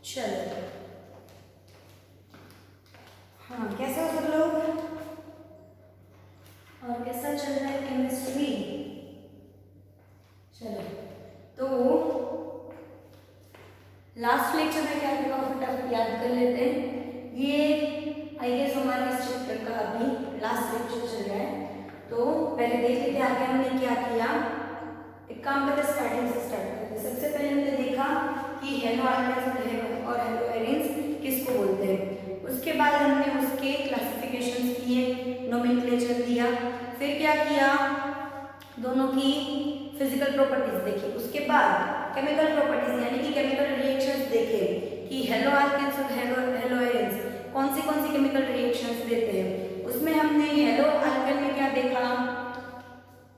चलो, हाँ कैसे हो सब लोग, और कैसा चल रहा है केमिस्ट्री। चलो, तो लास्ट लेक्चर में क्या देखा फटाफट याद कर लेते हैं। ये आई गेस हमारे इस चैप्टर का अभी लास्ट लेक्चर चल रहा है, तो पहले देख लेते हैं आगे हमने क्या किया। एक काम करते स्टार्टिंग से स्टार्ट करते। सबसे पहले हमने देखा कि हेलो अल्केन्स और हेलो एरिन्स किसको बोलते हैं। उसके बाद हमने उसके क्लासिफिकेशंस किए, नोमेनक्लेचर दिया, फिर क्या किया, दोनों की फिजिकल प्रॉपर्टीज देखी। उसके बाद केमिकल प्रॉपर्टीज यानी कि केमिकल रिएक्शंस देखे कि हेलो अल्केन्स और हेलो एरिन्स कौन सी केमिकल रिएक्शंस देते हैं। उसमें हमने हेलो अल्केन में क्या देखा,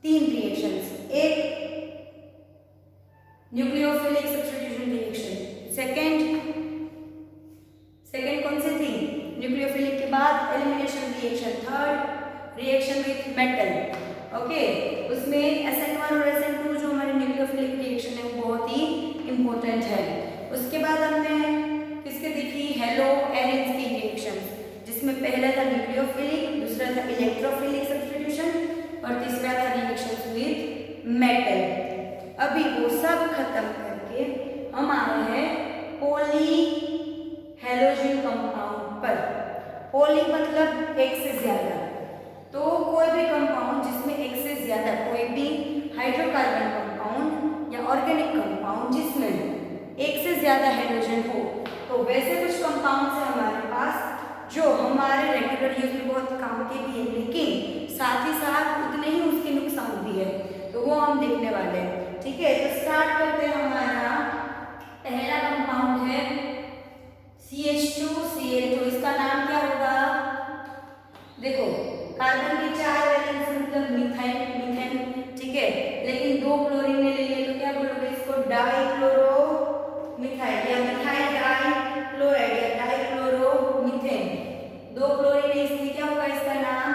3 रिएक्शंस, एक न्यूक्लियोफिलिक सब्स्टिट्यूशन रिएक्शन, सेकंड कौन सी थी, न्यूक्लियोफिलिक के बाद elimination reaction, third reaction with metal. Okay, उसमें SN1 और SN2 जो हमारे न्यूक्लियोफिलिक रिएक्शन है वो बहुत ही इंपॉर्टेंट है। उसके बाद हमने किसके देखी, हेलो एरिन्स की रिएक्शन, जिसमें पहला था न्यूक्लियोफिलिक, दूसरा था इलेक्ट्रोफिलिक सब्स्टिट्यूशन और तीसरा था रिएक्शन विथ मेटल। अभी वो सब खत्म करके हम आए हैं पॉली हेलोजन कंपाउंड पर। पॉली मतलब एक से ज्यादा, तो कोई भी कंपाउंड जिसमें एक से ज्यादा, कोई भी हाइड्रोकार्बन कंपाउंड या ऑर्गेनिक कंपाउंड जिसमें एक से ज्यादा हेलोजन हो, तो वैसे कुछ कंपाउंड्स हैं हमारे पास जो हमारे रेगुलर यूज में बहुत काम के भी है, लेकिन साथ ही साथ उतने ही उसके नुकसान भी है, तो वो हम देखने वाले हैं। ठीक है, तो स्टार्ट करते हैं। हमारा पहला कंपाउंड है CH2Cl2। इसका नाम क्या होगा, देखो कार्बन की 4 वैलेंस मतलब मीथेन, ठीक है, लेकिन 2 क्लोरीन ने ले लिया तो क्या बोलोगे इसको, डाइक्लोरोमिथाइल या मिथाइल डाइक्लोराइड या डाइक्लोरोमीथेन। 2 क्लोरीन है इसलिए क्या होगा इसका नाम,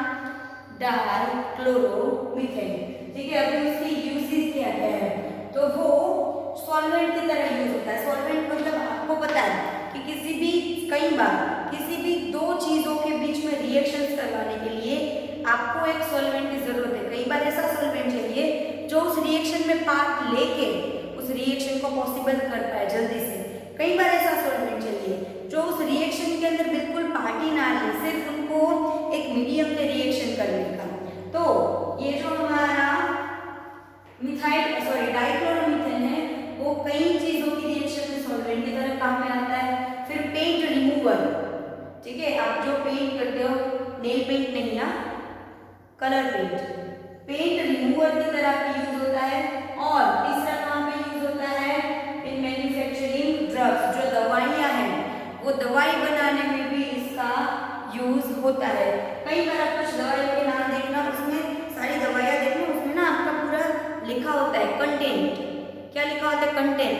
डाइक्लोरोमीथेन। ठीक है, अभी उसकी यूजेस क्या क्या है, तो वो सॉल्वेंट की तरह यूज होता है। सॉल्वेंट मतलब आपको पता है कि कई बार किसी भी 2 चीजों के बीच में रिएक्शंस करवाने के लिए आपको एक सॉल्वेंट की जरूरत है। कई बार ऐसा सॉल्वेंट चाहिए जो उस रिएक्शन में पार्ट लेके उस रिएक्शन को पॉसिबल कर पाए जल्दी से। कई बार ऐसा सॉल्वेंट चाहिए जो उस रिएक्शन के अंदर बिल्कुल पार्ट ही ना ले, सिर्फ उनको एक मीडियम पे रिएक्शन करने का। तो ये जो हमारा डाइक्लोरोमीथेन है वो कई चीजों की रिएक्शन में सॉल्वेंट की तरह काम में आता है। फिर पेंट रिमूवर, ठीक है, आप जो पेंट करते हो, नेल पेंट नहीं ना, कलर पेंट रिमूवर की तरह यूज होता है। और तीसरा कहाँ पे यूज होता है, इन मैन्युफैक्चरिंग ड्रग्स, जो दवाइयां हैं वो दवाई बनाने में भी इसका यूज होता है। कई बार आप कुछ दवाइयों के नाम देखना, उसमें सारी दवाइयां देखना, उसमें ना आपका पूरा लिखा होता है कंटेंट। क्या लिखा होता है, कंटेंट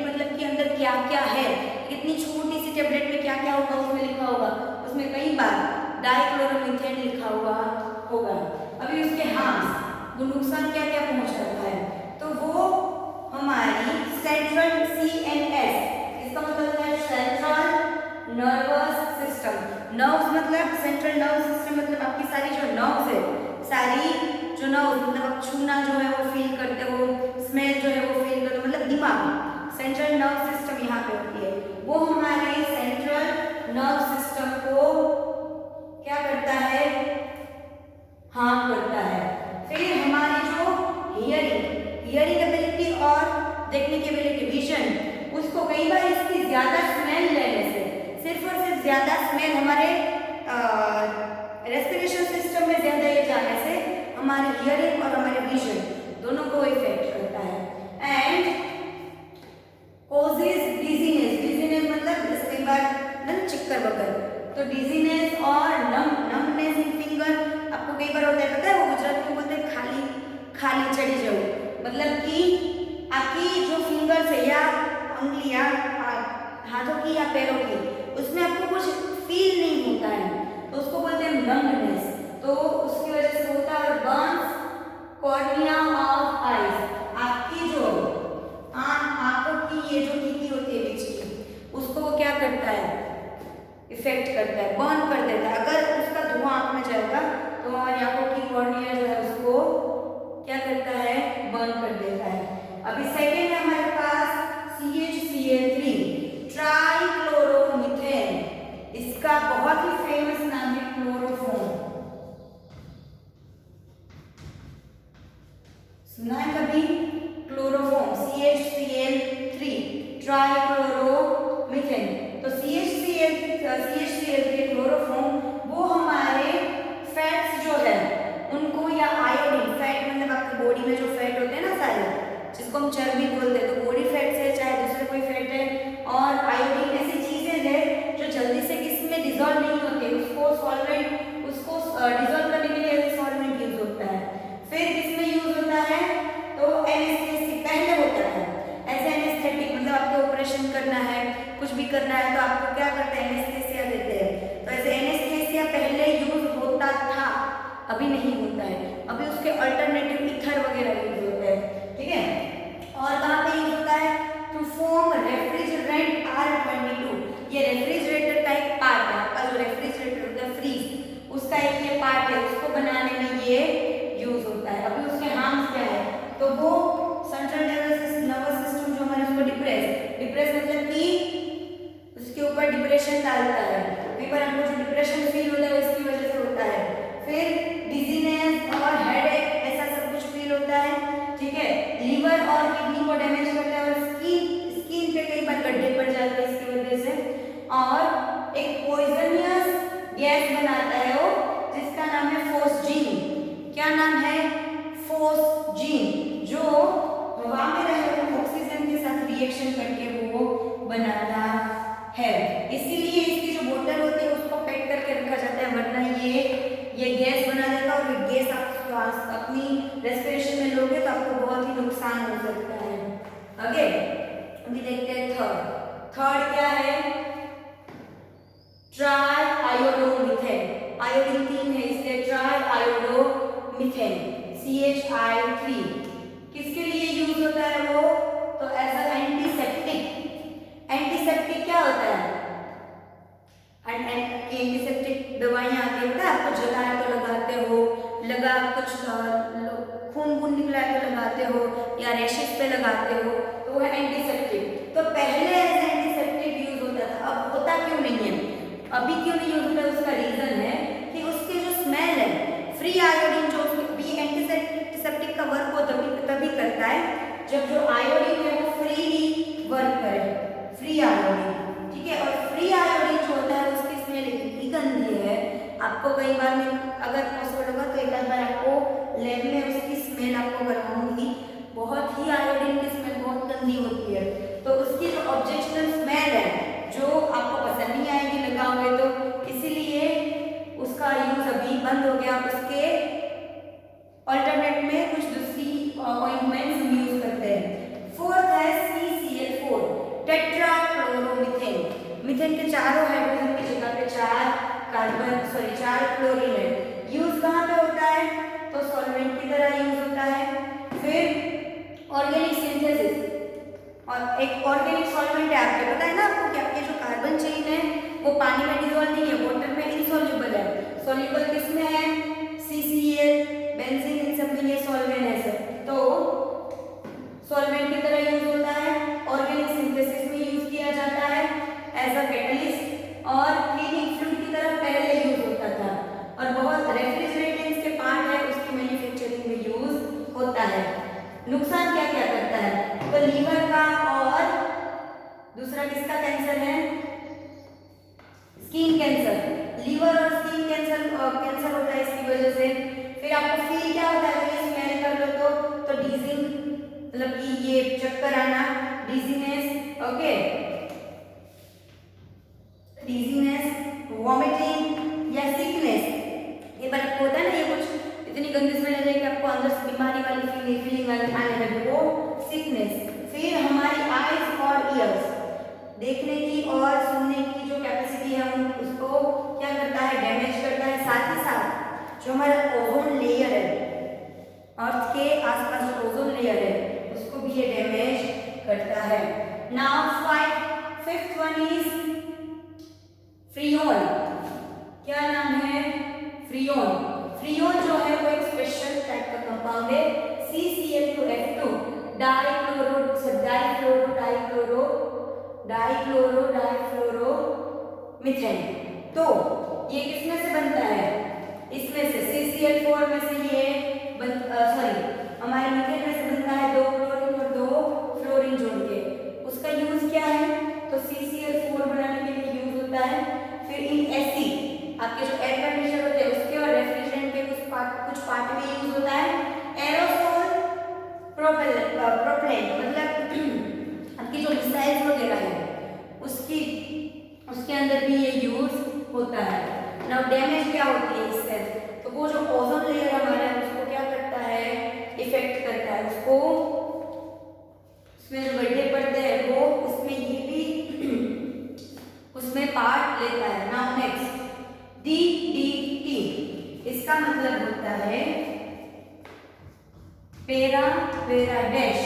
मतलब कि अंदर क्या क्या है, कितनी छोटी सी टेबलेट में क्या क्या होगा उसमें लिखा होगा। उसमें कई बार डाइक्लोरोमीथेन लिखा हुआ होगा। अभी उसके हार्म्स, वो नुकसान क्या क्या पहुंचाता है, तो वो हमारी सेंट्रल CNS, इसका मतलब है सेंट्रल नर्वस सिस्टम। नर्व्स मतलब सेंट्रल नर्वस सिस्टम मतलब आपकी सारी जो नर्व्स है, सारी जो नर्व्स मतलब आप छूना जो है वो फील करते हो, स्मेल जो है वो फील करते हो, मतलब दिमाग, सेंट्रल नर्व सिस्टम यहाँ पे होती है। वो हमारे सेंट्रल नर्व सिस्टम को क्या करता है, हार्म करता है। फिर हमारी जो हियरिंग एबिलिटी और देखने की एबिलिटी, विजन, उसको कई बार इसकी ज्यादा स्मेल लेने से, सिर्फ और सिर्फ ज्यादा स्मेल हमारे रेस्पिरेशन सिस्टम में ज्यादा ये जाने से हमारे हियरिंग और हमारे विजन दोनों को इफेक्ट करता है। एंड कॉजेज डिजीनेस मतलब कई बार चक्कर वगैरह, तो डिजीनेस और नमनेस इन फिंगर, आपको कई बार होता है, पता है वो गुजराती में बोलते हैं खाली चढ़ी जाओ, मतलब कि आपकी जो फिंगर्स है या उंगलियां हाथों की या पैरों की, उसमें आपको कुछ फील नहीं होता है, तो उसको बोलते हैं नमनेस। तो उसकी वजह से होता है बर्न्स कॉर्निया ऑफ आईज, आपकी जो आंखों की ये जो टिकी होती है बीच की, उसको क्या ट्राइक्लोरोमीथेन। तो CH3 के क्लोरोफॉर्म वो हमारे फैट्स जो है उनको, या आयोडीन, फैट मतलब आपकी बॉडी में जो फैट होते हैं ना सारे, जिसको हम चर्बी बोलते हैं, तो बॉडी फैट्स है चाहे दूसरे कोई फैट है, और आयोडीन ऐसी चीजें हैं जो जल्दी से किसमें डिसॉल्व नहीं होते, उसको डिसॉल्व करने के लिए ऐसे सॉल्वेंट यूज होता है। फिर किसमें यूज होता है, तो एनेस्थेसिस पहले होता है, ऐसे एनेस्थेटिक मतलब आपको ऑपरेशन करना है, कुछ भी करना है तो आपको क्या करते हैं, एनेस्थेसिया देते हैं। तो ऐसे एनेस्थेसिया पहले यूज होता था, अभी नहीं होता है, अभी उसके अल्टरनेटिव ईथर वगैरह यूज होते हैं, ठीक है। और कहाँ पे यूज होता है, टू फॉर्म रेफ्रिजरेंट R22। ये रेफ्रिजरेटर का एक पार्ट है, आपका जो रेफ्रिजरेटर होता है फ्रीज, उसका एक ये पार्ट है, उसको बनाने में ये यूज होता है। अभी उसके हार्म्स क्या है, तो वो सेंट्रल नर्वस सिस्टम जो हमारे उसको डिप्रेस मतलब कि उसके ऊपर डिप्रेशन डालता है, कई बार हमको जो डिप्रेशन फील होता है वो इसकी वजह से होता है। फिर डिजीनेस और हेडेक ऐसा सब कुछ फील होता है, ठीक है। लीवर और किडनी को डैमेज करता है, और स्किन पे कई बार गड्ढे पड़ जाते हैं इसकी वजह से। और एक पॉइजनियस गैस बनाता है वो, जिसका नाम है फोस्जीन। क्या नाम है, फोस्जीन, जो हवा में रहे ऑक्सीजन के साथ रिएक्शन करके वो बनाता है। इसीलिए इसकी जो बोतल होती है उसको पैक करके रखा जाता है, वरना ये गैस बना देगा, और ये गैस आप अपनी रेस्पिरेशन में लोगे तो आपको बहुत ही नुकसान हो सकता है। आगे अभी देखते हैं थर्ड क्या है, ट्राई आयोडोमीथेन। आयोडीन 3 है इसलिए ट्राई आयोडोमीथेन CH3। किसके लिए यूज होता है वो, तो एज अ एंटीसेप्टिक। एंटीसेप्टिक क्या होता है, एंटीसेप्टिक दवाइयाँ आती है, पता है आपको, जला तो लगाते हो, लगा कुछ खून निकला है तो लगाते हो, या रैशेस पे लगाते हो, तो वो है एंटीसेप्टिक। तो पहले ऐसा एंटीसेप्टिक यूज होता था, अब होता क्यों नहीं है, अभी क्यों नहीं यूज होता है, उसका रीजन है कि उसकी जो स्मेल है, फ्री आयोडीन जो भी एंटीसेप्टिक का वर्क वो तभी करता है जब जो आयोडीन है वो फ्रीली वर्क करे, फ्री आयोडीन, ठीक है। और फ्री आयोडीन जो होता है उसकी स्मेल इतनी गंदी है, आपको कई बार में अगर पॉसिबल होगा तो एक बार आपको लैब में उसकी स्मेल आपको करवाऊंगी, बहुत ही आयोडीन की स्मेल बहुत गंदी होती है। तो उसकी जो ऑब्जेक्शनल स्मेल है जो आपको पसंद नहीं आएगी लगाओगे तो, इसीलिए उसका यूज अभी बंद हो गया, उसके अल्टरनेट में कुछ दूसरी ऑइंटमेंट्स हम यूज करते हैं। फोर्थ है CCl4 टेट्राक्लोरोमीथेन। मीथेन के चारों हाइड्रोजन की जगह पे 4 क्लोरीन है। यूज कहाँ पे होता है, तो सॉल्वेंट की तरह यूज होता है। फिर ऑर्गेनिक सिंथेसिस, और एक ऑर्गेनिक सॉल्वेंट है, आपको पता है ना आपको कि आपके जो कार्बन चेन है वो पानी में डिसॉल्व नहीं है, वाटर में इनसॉल्युबल है। सॉल्युबल किसमें है, CCl, बेंजीन, इन सब में ये सॉल्वेंट है सर। तो सॉल्वेंट की तरह यूज होता है, ऑर्गेनिक सिंथेसिस में यूज किया जाता है एज अ कैटलिस्ट, और क्लीनिंग फ्लूइड की तरह पहले यूज होता था, और बहुत रेफ्रिजरेटेंट्स के पार्ट है उसकी मैन्युफैक्चरिंग में यूज होता है। नुकसान क्या क्या करता है, तो लीवर का, और दूसरा किसका कैंसर है, स्किन कैंसर। लीवर और स्किन कैंसर होता है इसकी वजह से। फिर आपको फील क्या होता है, ये स्मेल कर लो तो डीजिंग, मतलब कि ये चक्कर आना, डिजीनेस, ओके, डिजीनेस, वॉमिटिंग या सिकनेस। ये बार आपको होता है ना, ये कुछ इतनी गंदी स्मेल आ जाए कि आपको अंदर से बीमारी वाली फीलिंग वाली आने लगे, वो सिकनेस। फिर हमारी आईज और ईयर्स, देखने की और सुनने की जो कैपेसिटी है उसको क्या करता है, डैमेज करता है। साथ ही साथ जो हमारा ओजोन लेयर है, अर्थ के आसपास जो ओजोन लेयर है उसको भी ये डैमेज करता है। Now fifth one is Freon. क्या नाम है, फ्रियोन। फ्रियोन जो है वो एक स्पेशल टाइप का कंपाउंड है, CCl2F2 डाइक्लोरोमीथेन। तो ये किसमें से बनता है, इसमें से CCl4 में से ये हमारे मीथेन में से बनता है 2 क्लोरीन और 2 फ्लोरीन जोड़ के। उसका यूज क्या अंदर भी ये यूज होता है। नाउ डैमेज क्या होती है इससे, तो वो जो ओजोन लेयर हमारा है उसको क्या करता है, इफेक्ट करता है उसको, उसमें जो बड़े पर्दे हैं वो उसमें ये भी उसमें पार्ट लेता है। नाउ नेक्स्ट DDT, इसका मतलब होता है para dash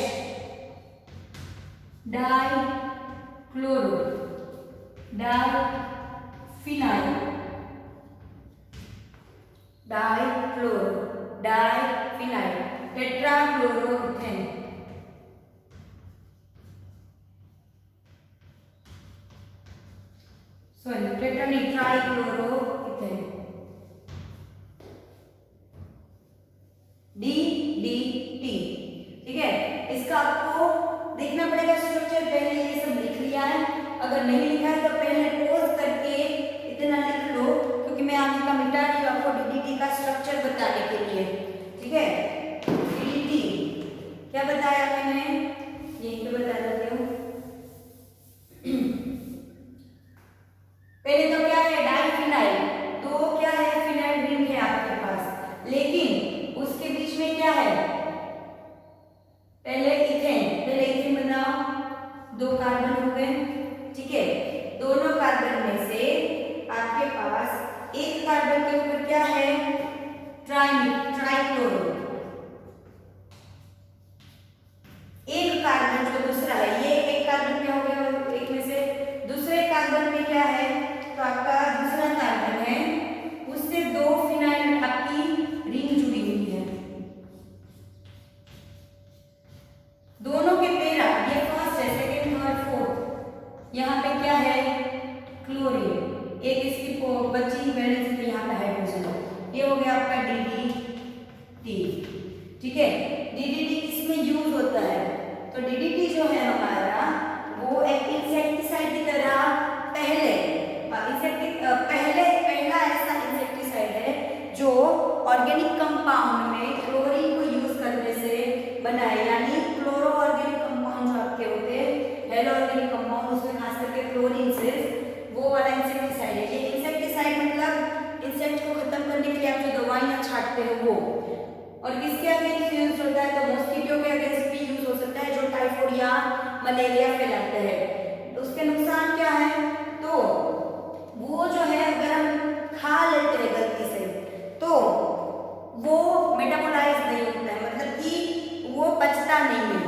dichloro diphenyl tetrachloroethane. Sorry trichloroethane, DDT। ठीक है, इसका आपको देखना पड़ेगा स्ट्रक्चर, पहले ये सब लिख लिया है, अगर नहीं लिखा है तो पहले पॉज करके इतना लिख लो, क्योंकि मैं आगे का मिटा रही हूँ आपको DDT का स्ट्रक्चर बताने के लिए। ठीक है, DDT क्या बताया मैंने, यही तो बता देती हूँ। पहले तो क्या है डाइफिनाइल, तो क्या है फिनाइल रिंग है आपके पास, लेकिन उसके बीच में क्या है, पहले इथेन बनाओ, 2 कार्बन हो गए। ठीक है, दोनों कार्बन में से आपके पास एक कार्बन के ऊपर क्या है, ट्राइक्लोरो, एक कार्बन जो दूसरा है, ये एक कार्बन क्या हो गया, एक में से दूसरे कार्बन में क्या है, तो आपका दूसरा कार्बन है उससे 2 फिनाइल आपकी रिंग जुड़ी हुई है, दोनों के पैरा, ये फर्स्ट है, सेकंड थर्ड फोर्थ, यहाँ पे क्या है क्लोरीन, एक इसकी बची वैलेंस पे यहाँ पे हाइड्रोजन, ये हो गया आपका DDT। ठीक है, DDT किसमें यूज होता है, तो DDT जो है हमारा वो एक इंसेक्टिसाइड की तरह पहला ऐसा इंसेक्टिसाइड है जो ऑर्गेनिक कंपाउंड में क्लोरीन को यूज करने से बना है, यानी क्लोरो ऑर्गेनिक कंपाउंड जो आपके होते हैं, हेलो ऑर्गेनिक कंपाउंड, उसमें खास करके क्लोरीन से वो वाला इंसेक्टिसाइड है। ये इंसेक्टिसाइड मतलब इंसेक्ट को खत्म करने के लिए आप जो दवाइयां छाटते हो वो, और किसके अगेंस्ट यूज होता है, तो मॉस्किटो के अगेंस्ट भी यूज हो सकता है जो टाइफाइड या मलेरिया फैलाते हैं। तो उसके नुकसान क्या है, तो वो जो है अगर हम खा लेते हैं गलती से तो वो मेटाबोलाइज नहीं होता है, मतलब कि वो पचता नहीं है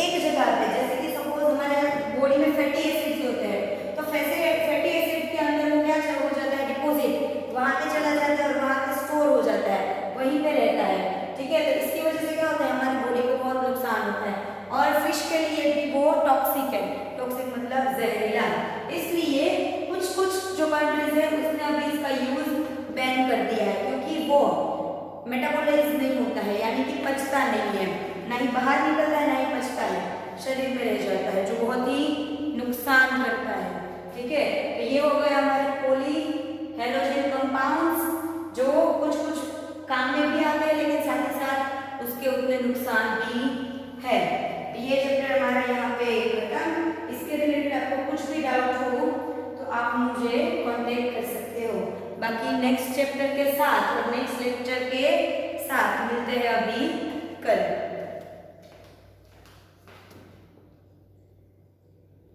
एक जगह पे। जैसे कि सपोज हमारे बॉडी में फैटी एसिड्स होते हैं, तो फैटी एसिड के अंदर वो क्या हो जाता है, डिपोजिट वहां पे चला जाता है और वहां पे स्टोर हो जाता है, वहीं पे रहता है। ठीक है, तो इसकी वजह से क्या होता है, हमारी बॉडी को बहुत नुकसान होता है, और फिश के लिए भी वो टॉक्सिक है, टॉक्सिक मतलब जहरीला। इसलिए कुछ जो कंट्रीज है उसने अभी इसका यूज बैन कर दिया है, क्योंकि वो मेटाबोलाइज नहीं होता है, यानी कि पचता नहीं है, ना ही बाहर निकलता है ना ही पचता है, शरीर में रह जाता है, जो बहुत ही नुकसान करता है। ठीक है, तो ये हो गए हमारे पॉली हैलोजेन कंपाउंड्स जो कुछ काम में भी आते हैं, लेकिन साथ ही साथ उसके उतने नुकसान भी है। ये चैप्टर हमारा यहाँ पे खत्म। इसके रिलेटेड आपको कुछ भी डाउट हो तो आप मुझे कांटेक्ट कर सकते हो। बाकी नेक्स्ट चैप्टर के साथ और नेक्स्ट लेक्चर के साथ मिलते हैं अभी कल।